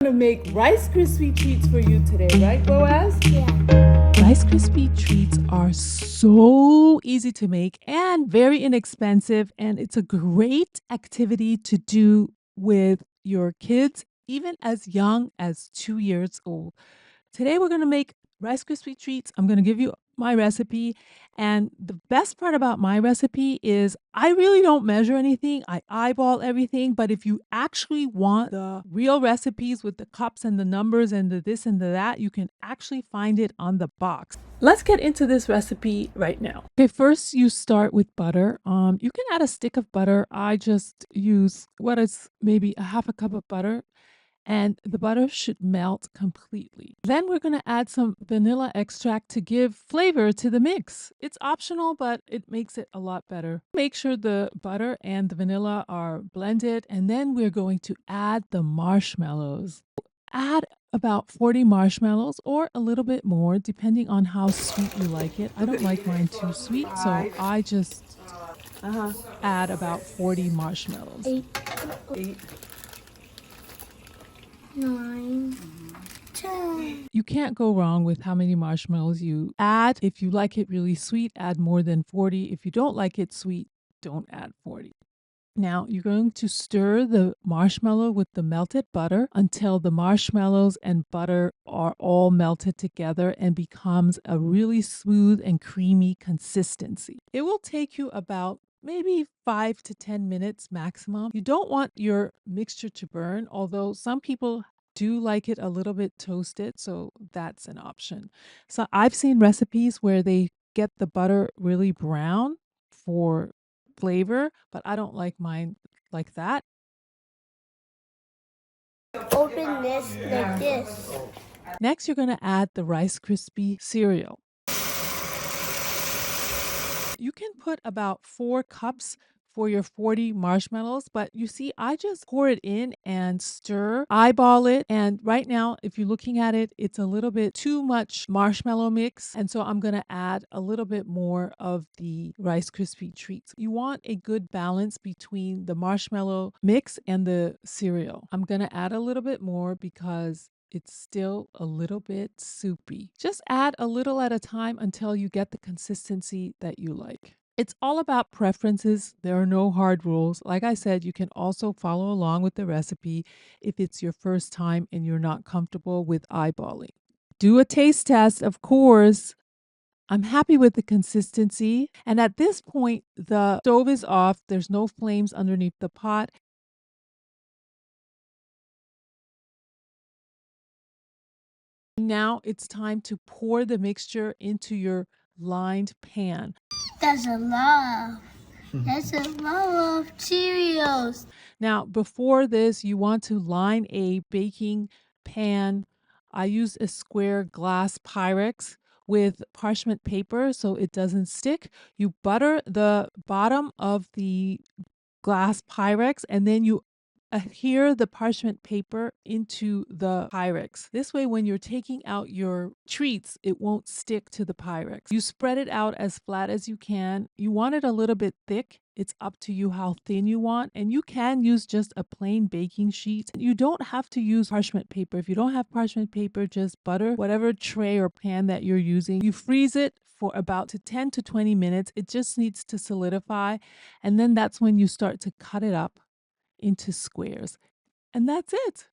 To make Rice Krispy treats for you today, right, Boaz? Yeah. Rice Krispy treats are so easy to make and very inexpensive, and it's a great activity to do with your kids, even as young as 2 years old. Today, we're going to make Rice Krispy treats. I'm going to give you my recipe. And the best part about my recipe is I really don't measure anything. I eyeball everything. But if you actually want the real recipes with the cups and the numbers and the this and the that, you can actually find it on the box. Let's get into this recipe right now. Okay, first you start with butter. You can add a stick of butter. I just use what is maybe a half a cup of butter, and the butter should melt completely. Then we're going to add some vanilla extract to give flavor to the mix. It's optional, but it makes it a lot better. Make sure the butter and the vanilla are blended, and then we're going to add the marshmallows. Add about 40 marshmallows or a little bit more, depending on how sweet you like it. I don't like mine too sweet, so I just add about 40 marshmallows. 8, 8. 9, 10. You can't go wrong with how many marshmallows you add. If you like it really sweet, add more than 40. If you don't like it sweet, don't add 40. Now you're going to stir the marshmallow with the melted butter until the marshmallows and butter are all melted together and becomes a really smooth and creamy consistency. It will take you about maybe 5 to 10 minutes maximum. You don't want your mixture to burn, although some people do like it a little bit toasted, so that's an option. So I've seen recipes where they get the butter really brown for flavor, but I don't like mine like that. Open this like this. Next, you're going to add the Rice Krispie cereal. You can put about 4 cups for your 40 marshmallows, but you see, I just pour it in and stir, eyeball it. And right now, if you're looking at it, it's a little bit too much marshmallow mix. And so I'm going to add a little bit more of the Rice Krispie treats. You want a good balance between the marshmallow mix and the cereal. I'm going to add a little bit more because it's still a little bit soupy. Just add a little at a time until you get the consistency that you like. It's all about preferences. There are no hard rules. Like I said, you can also follow along with the recipe if it's your first time and you're not comfortable with eyeballing. Do a taste test, of course. I'm happy with the consistency. And at this point, the stove is off. There's no flames underneath the pot. Now it's time to pour the mixture into your lined pan. That's a lot. That's a lot of Cheerios. Now, before this, you want to line a baking pan. I use a square glass Pyrex with parchment paper so it doesn't stick. You butter the bottom of the glass Pyrex and then you adhere the parchment paper into the Pyrex. This way, when you're taking out your treats, it won't stick to the Pyrex. You spread it out as flat as you can. You want it a little bit thick. It's up to you how thin you want, and you can use just a plain baking sheet. You don't have to use parchment paper. If you don't have parchment paper, just butter whatever tray or pan that you're using. You freeze it for about 10 to 20 minutes. It just needs to solidify, and then that's when you start to cut it up into squares. And that's it.